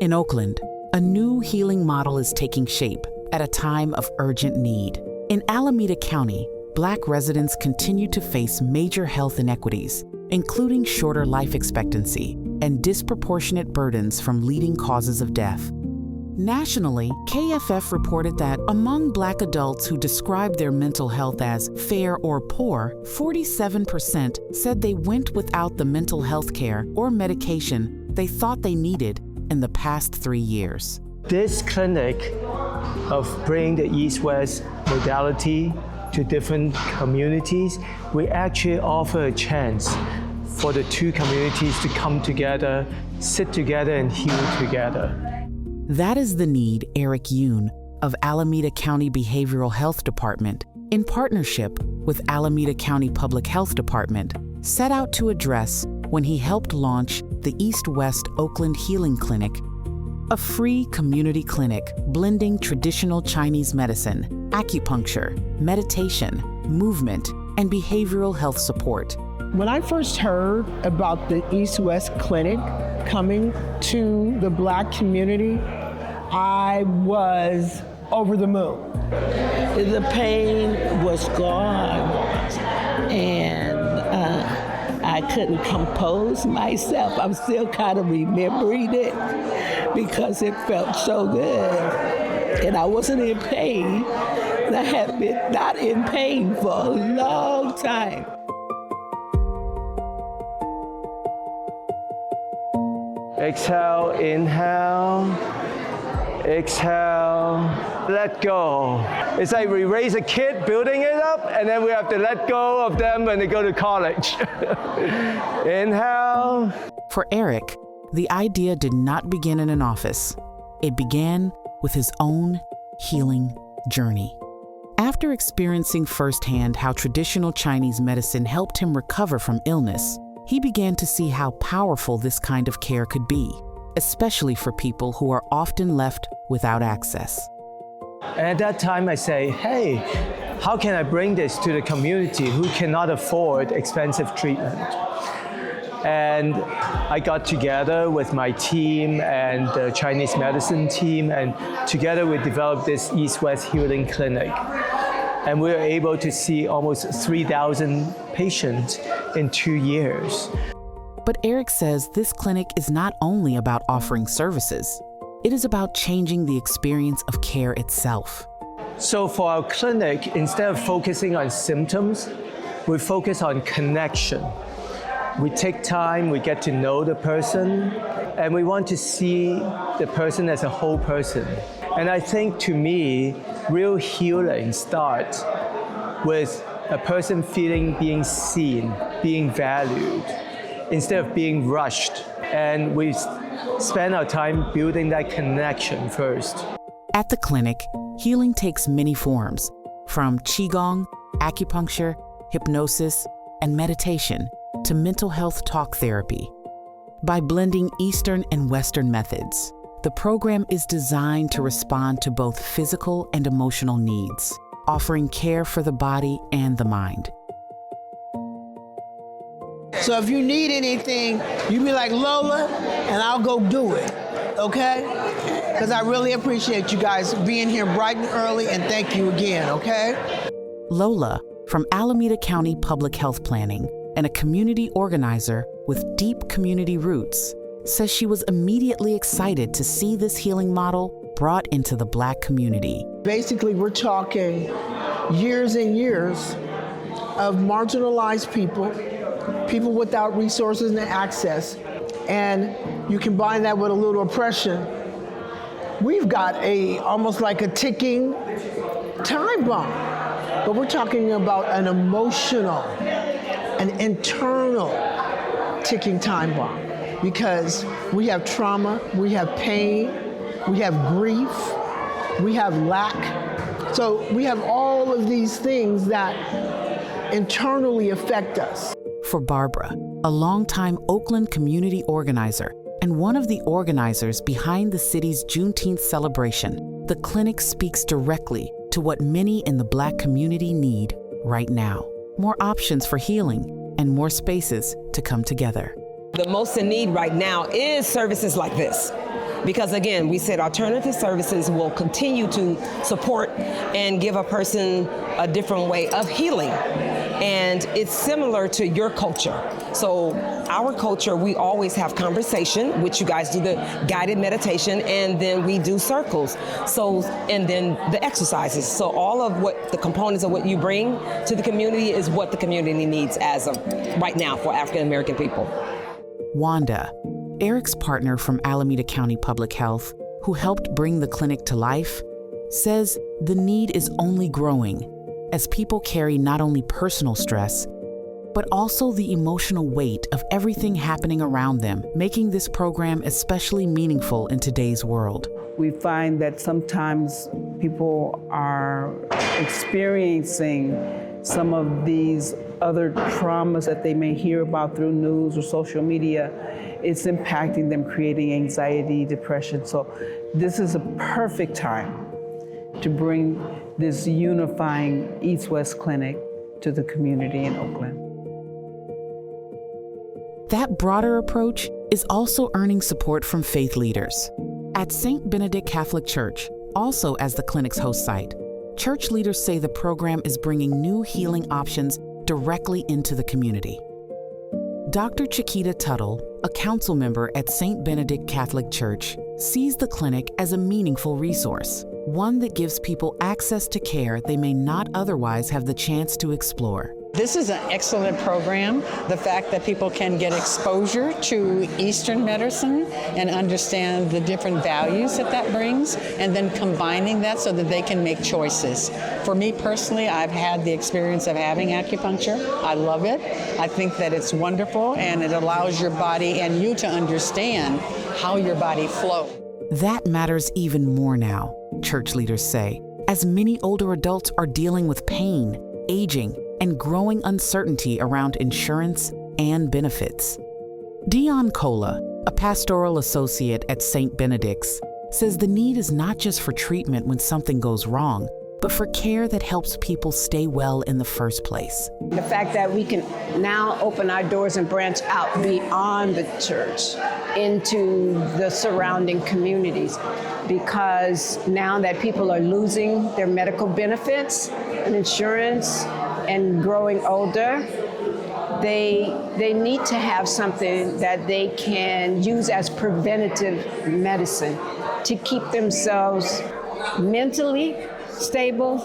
In Oakland, a new healing model is taking shape at a time of urgent need. In Alameda County, Black residents continue to face major health inequities, including shorter life expectancy and disproportionate burdens from leading causes of death. Nationally, KFF reported that among Black adults who described their mental health as fair or poor, 47% said they went without the mental health care or medication they thought they needed in the past 3 years. This clinic of bringing the East-West modality to different communities, we actually offer a chance for the two communities to come together, sit together, and heal together. That is the need Eric Yuan of Alameda County Behavioral Health Department, in partnership with Alameda County Public Health Department, set out to address when he helped launch the East-West Oakland Healing Clinic, a free community clinic blending traditional Chinese medicine, acupuncture, meditation, movement, and behavioral health support. When I first heard about the East-West Clinic coming to the Black community, I was over the moon. The pain was gone, and I couldn't compose myself. I'm still kind of remembering it because it felt so good. And I wasn't in pain. And I had been not in pain for a long time. Exhale, inhale, exhale, let go. It's like we raise a kid, building it up, and then we have to let go of them when they go to college. Inhale. For Eric, the idea did not begin in an office. It began with his own healing journey. After experiencing firsthand how traditional Chinese medicine helped him recover from illness, he began to see how powerful this kind of care could be, especially for people who are often left without access. And at that time I say, hey, how can I bring this to the community who cannot afford expensive treatment? And I got together with my team and the Chinese medicine team, and together we developed this East-West Healing Clinic. And we were able to see almost 3,000 patients in 2 years. But Eric says this clinic is not only about offering services, it is about changing the experience of care itself. So for our clinic, instead of focusing on symptoms, we focus on connection. We take time, we get to know the person, and we want to see the person as a whole person. And I think, to me, real healing starts with a person feeling being seen, being valued, instead of being rushed. And we spend our time building that connection first. At the clinic, healing takes many forms, from qigong, acupuncture, hypnosis, and meditation, to mental health talk therapy. By blending Eastern and Western methods, the program is designed to respond to both physical and emotional needs, offering care for the body and the mind. So if you need anything, you be like Lola, and I'll go do it, okay? Because I really appreciate you guys being here bright and early, and thank you again, okay? Lola, from Alameda County Public Health Planning and a community organizer with deep community roots, says she was immediately excited to see this healing model brought into the Black community. Basically, we're talking years and years of marginalized people, people without resources and access, and you combine that with a little oppression. We've got almost like a ticking time bomb, but we're talking about an emotional, an internal ticking time bomb. Because we have trauma, we have pain, we have grief, we have lack. So we have all of these things that internally affect us. For Barbara, a longtime Oakland community organizer and one of the organizers behind the city's Juneteenth celebration, the clinic speaks directly to what many in the Black community need right now: more options for healing and more spaces to come together. The most in need right now is services like this. Because again, we said alternative services will continue to support and give a person a different way of healing. And it's similar to your culture. So our culture, we always have conversation, which you guys do the guided meditation, and then we do circles. So, and then the exercises. So all of what the components of what you bring to the community is what the community needs as of right now for African American people. Wanda, Eric's partner from Alameda County Public Health, who helped bring the clinic to life, says the need is only growing as people carry not only personal stress, but also the emotional weight of everything happening around them, making this program especially meaningful in today's world. We find that sometimes people are experiencing some of these other traumas that they may hear about through news or social media. It's impacting them, creating anxiety, depression. So this is a perfect time to bring this unifying East-West clinic to the community in Oakland. That broader approach is also earning support from faith leaders. At St. Benedict Catholic Church, also as the clinic's host site, church leaders say the program is bringing new healing options directly into the community. Dr. Chiquita Tuttle, a council member at St. Benedict Catholic Church, sees the clinic as a meaningful resource, one that gives people access to care they may not otherwise have the chance to explore. This is an excellent program. The fact that people can get exposure to Eastern medicine and understand the different values that brings, and then combining that so that they can make choices. For me personally, I've had the experience of having acupuncture. I love it. I think that it's wonderful, and it allows your body and you to understand how your body flows. That matters even more now, church leaders say, as many older adults are dealing with pain, aging, and growing uncertainty around insurance and benefits. Dion Cola, a pastoral associate at St. Benedict's, says the need is not just for treatment when something goes wrong, but for care that helps people stay well in the first place. The fact that we can now open our doors and branch out beyond the church into the surrounding communities, because now that people are losing their medical benefits and insurance and growing older, they need to have something that they can use as preventative medicine to keep themselves mentally stable.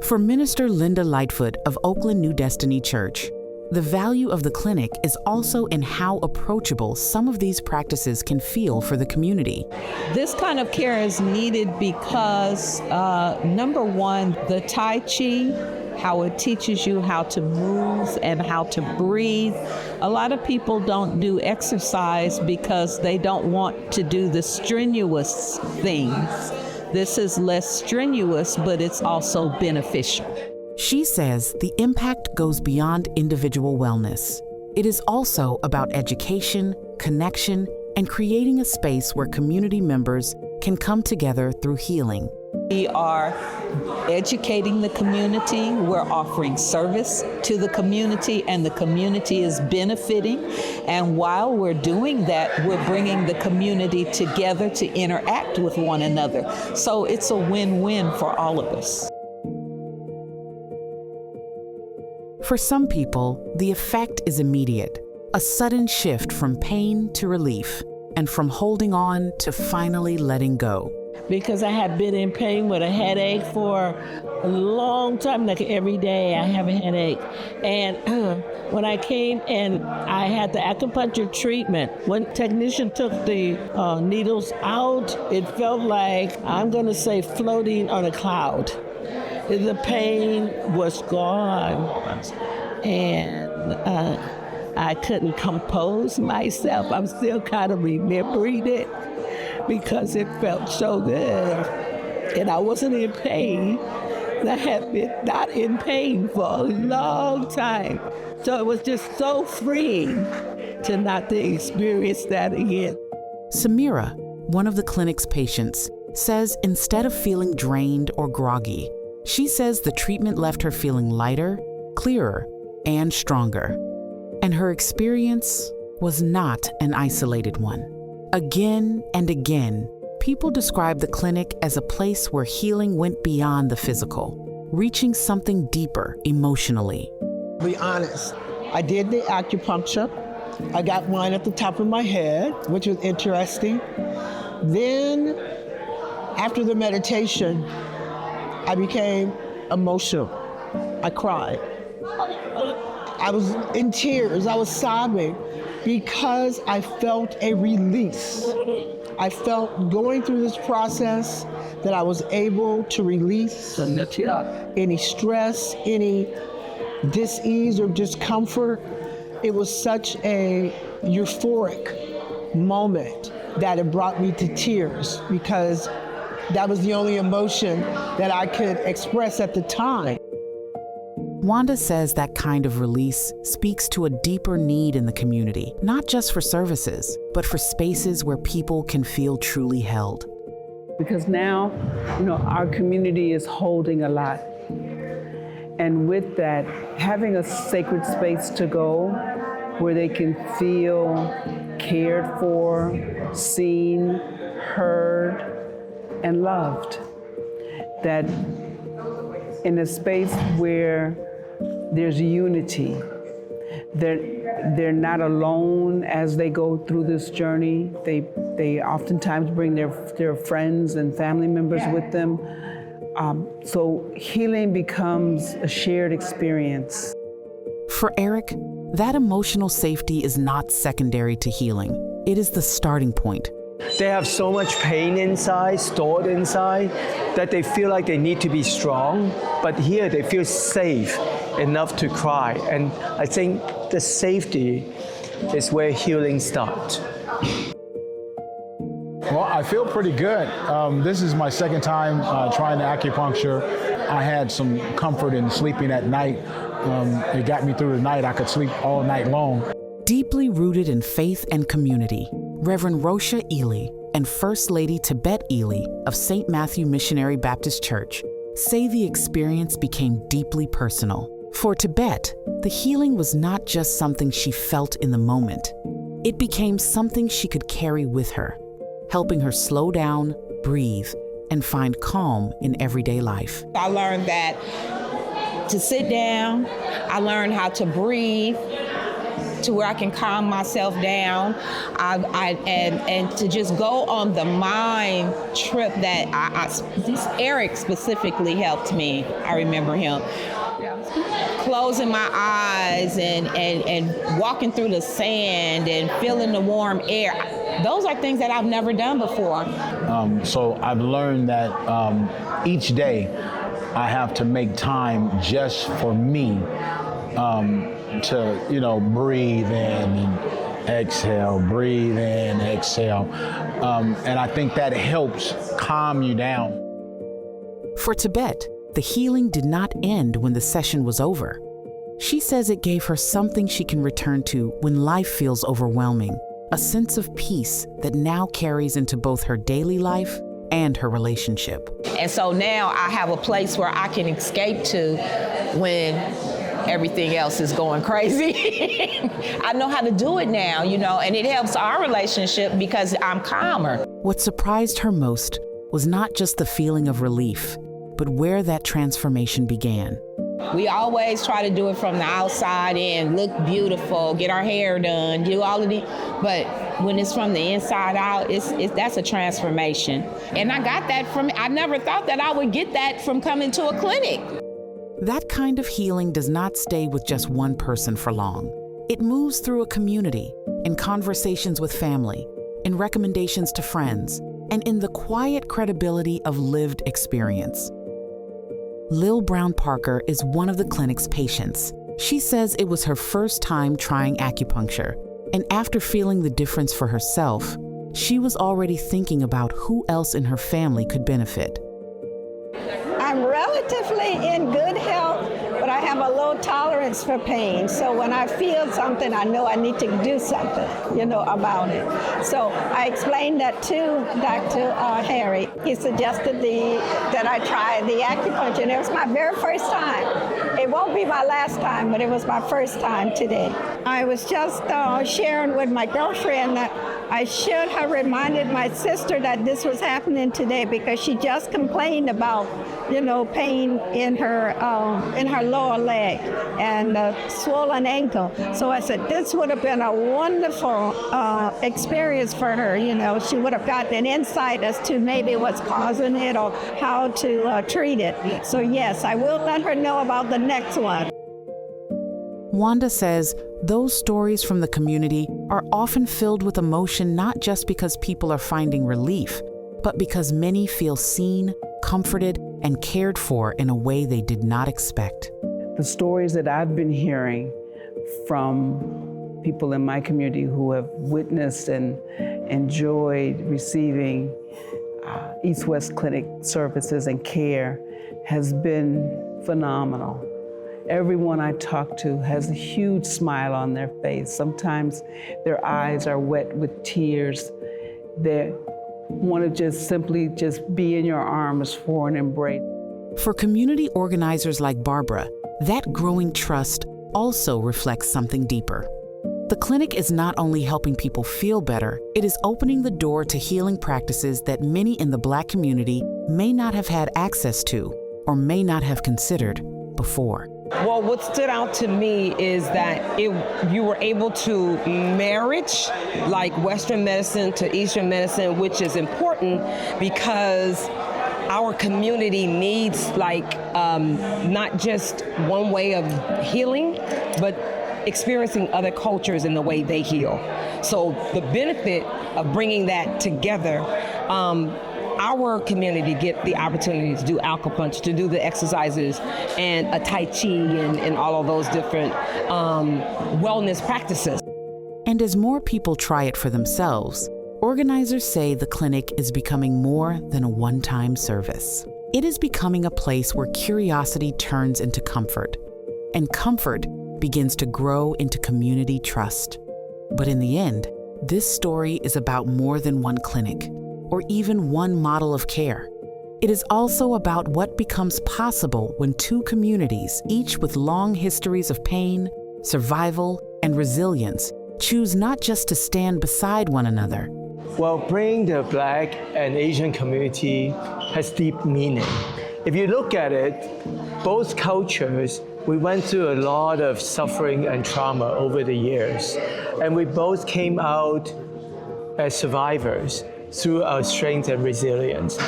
For Minister Linda Lightfoot of Oakland New Destiny Church, the value of the clinic is also in how approachable some of these practices can feel for the community. This kind of care is needed because, number one, the Tai Chi, how it teaches you how to move and how to breathe. A lot of people don't do exercise because they don't want to do the strenuous things. This is less strenuous, but it's also beneficial. She says the impact goes beyond individual wellness. It is also about education, connection, and creating a space where community members can come together through healing. We are educating the community, we're offering service to the community, and the community is benefiting. And while we're doing that, we're bringing the community together to interact with one another. So it's a win-win for all of us. For some people, the effect is immediate, a sudden shift from pain to relief, and from holding on to finally letting go. Because I had been in pain with a headache for a long time, like every day I have a headache. And when I came and I had the acupuncture treatment, when technician took the needles out, it felt like, I'm gonna say, floating on a cloud. The pain was gone, and I couldn't compose myself. I'm still kind of remembering it because it felt so good, and I wasn't in pain. I had been not in pain for a long time, so it was just so freeing to not to experience that again. Samira, one of the clinic's patients, says instead of feeling drained or groggy, she says the treatment left her feeling lighter, clearer, and stronger. And her experience was not an isolated one. Again and again, people describe the clinic as a place where healing went beyond the physical, reaching something deeper emotionally. Be honest, I did the acupuncture. I got mine at the top of my head, which was interesting. Then, after the meditation, I became emotional. I cried. I was in tears. I was sobbing because I felt a release. I felt going through this process that I was able to release any stress, any dis-ease or discomfort. It was such a euphoric moment that it brought me to tears because that was the only emotion that I could express at the time. Wanda says that kind of release speaks to a deeper need in the community, not just for services, but for spaces where people can feel truly held. Because now, our community is holding a lot. And with that, having a sacred space to go where they can feel cared for, seen, heard, and loved. That in a space where there's unity, they're not alone as they go through this journey. They oftentimes bring their friends and family members with them. So healing becomes a shared experience. For Eric, that emotional safety is not secondary to healing. It is the starting point. They have so much pain inside, stored inside, that they feel like they need to be strong. But here they feel safe enough to cry. And I think the safety is where healing starts. Well, I feel pretty good. This is my second time trying the acupuncture. I had some comfort in sleeping at night. It got me through the night. I could sleep all night long. Deeply rooted in faith and community, Reverend Rosha Ely and First Lady Tibet Ely of St. Matthew Missionary Baptist Church say the experience became deeply personal. For Tibet, the healing was not just something she felt in the moment. It became something she could carry with her, helping her slow down, breathe, and find calm in everyday life. I learned that to sit down, I learned how to breathe, to where I can calm myself down, and to just go on the mind trip that Eric specifically helped me. I remember him. Closing my eyes and walking through the sand and feeling the warm air. Those are things that I've never done before. So I've learned that each day I have to make time just for me to, breathe in and exhale, breathe in, exhale. And I think that helps calm you down. For Tibet, the healing did not end when the session was over. She says it gave her something she can return to when life feels overwhelming, a sense of peace that now carries into both her daily life and her relationship. And so now I have a place where I can escape to when everything else is going crazy. I know how to do it now, and it helps our relationship because I'm calmer. What surprised her most was not just the feeling of relief, but where that transformation began. We always try to do it from the outside in, look beautiful, get our hair done, do all of the, but when it's from the inside out, that's a transformation. And I got that I never thought that I would get that from coming to a clinic. That kind of healing does not stay with just one person for long. It moves through a community, in conversations with family, in recommendations to friends, and in the quiet credibility of lived experience. Lil Brown Parker is one of the clinic's patients. She says it was her first time trying acupuncture, and after feeling the difference for herself, she was already thinking about who else in her family could benefit. I'm relatively in good health, but I have a low tolerance for pain. So when I feel something, I know I need to do something, about it. So I explained that to Dr. Harry. He suggested that I try the acupuncture, and it was my very first time. It won't be my last time, but it was my first time today. I was just sharing with my girlfriend that I should have reminded my sister that this was happening today because she just complained about, pain in her lower leg and swollen ankle. So I said this would have been a wonderful experience for her. She would have gotten an insight as to maybe what's causing it or how to treat it. So yes, I will let her know about the next one. Wanda says those stories from the community are often filled with emotion not just because people are finding relief, but because many feel seen, comforted, and cared for in a way they did not expect. The stories that I've been hearing from people in my community who have witnessed and enjoyed receiving East-West Clinic services and care has been phenomenal. Everyone I talk to has a huge smile on their face. Sometimes their eyes are wet with tears. They want to just simply be in your arms for an embrace. For community organizers like Barbara, that growing trust also reflects something deeper. The clinic is not only helping people feel better, it is opening the door to healing practices that many in the Black community may not have had access to or may not have considered before. Well, what stood out to me is that you were able to marriage like Western medicine to Eastern medicine, which is important because our community needs not just one way of healing, but experiencing other cultures in the way they heal. So the benefit of bringing that together, our community get the opportunity to do acupuncture, to do the exercises and a Tai Chi and all of those different wellness practices. And as more people try it for themselves, organizers say the clinic is becoming more than a one-time service. It is becoming a place where curiosity turns into comfort, and comfort begins to grow into community trust. But in the end, this story is about more than one clinic, or even one model of care. It is also about what becomes possible when two communities, each with long histories of pain, survival, and resilience, choose not just to stand beside one another. Well, bringing the Black and Asian community has deep meaning. If you look at it, both cultures, we went through a lot of suffering and trauma over the years, and we both came out as survivors through our strength and resilience.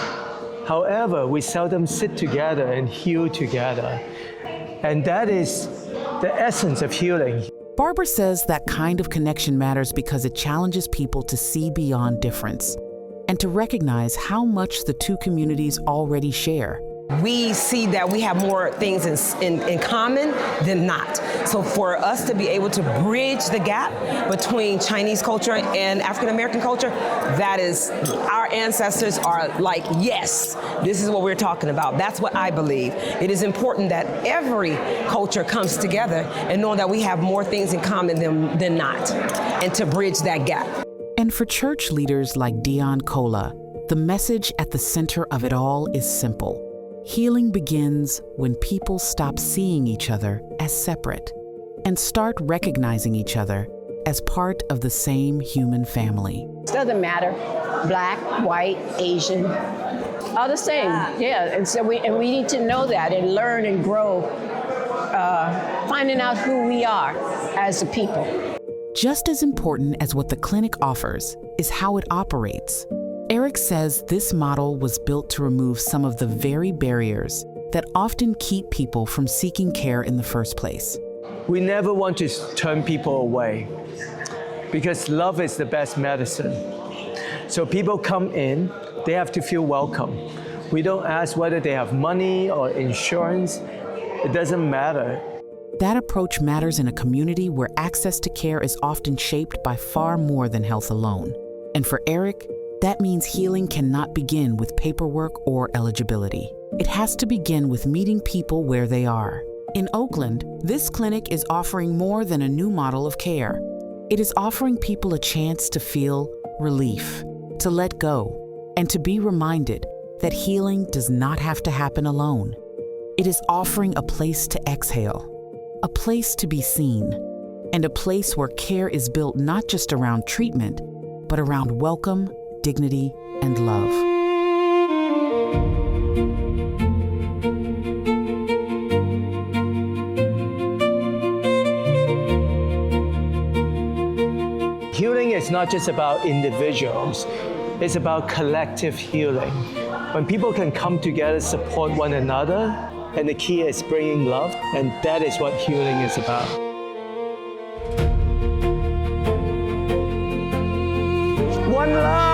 However, we seldom sit together and heal together. And that is the essence of healing. Barbara says that kind of connection matters because it challenges people to see beyond difference and to recognize how much the two communities already share. We see that we have more things in common than not. So for us to be able to bridge the gap between Chinese culture and African American culture, that is, our ancestors are like, yes, this is what we're talking about. That's what I believe. It is important that every culture comes together and know that we have more things in common than not, and to bridge that gap. And for church leaders like Dion Kola, the message at the center of it all is simple. Healing begins when people stop seeing each other as separate and start recognizing each other as part of the same human family. It doesn't matter, Black, white, Asian, all the same. Yeah, and so we need to know that and learn and grow, finding out who we are as a people. Just as important as what the clinic offers is how it operates. Eric says this model was built to remove some of the very barriers that often keep people from seeking care in the first place. We never want to turn people away because love is the best medicine. So people come in, they have to feel welcome. We don't ask whether they have money or insurance. It doesn't matter. That approach matters in a community where access to care is often shaped by far more than health alone. And for Eric, that means healing cannot begin with paperwork or eligibility. It has to begin with meeting people where they are. In Oakland, this clinic is offering more than a new model of care. It is offering people a chance to feel relief, to let go, and to be reminded that healing does not have to happen alone. It is offering a place to exhale, a place to be seen, and a place where care is built not just around treatment, but around welcome, dignity, and love. Healing is not just about individuals, it's about collective healing. When people can come together, support one another, and the key is bringing love, and that is what healing is about. One love!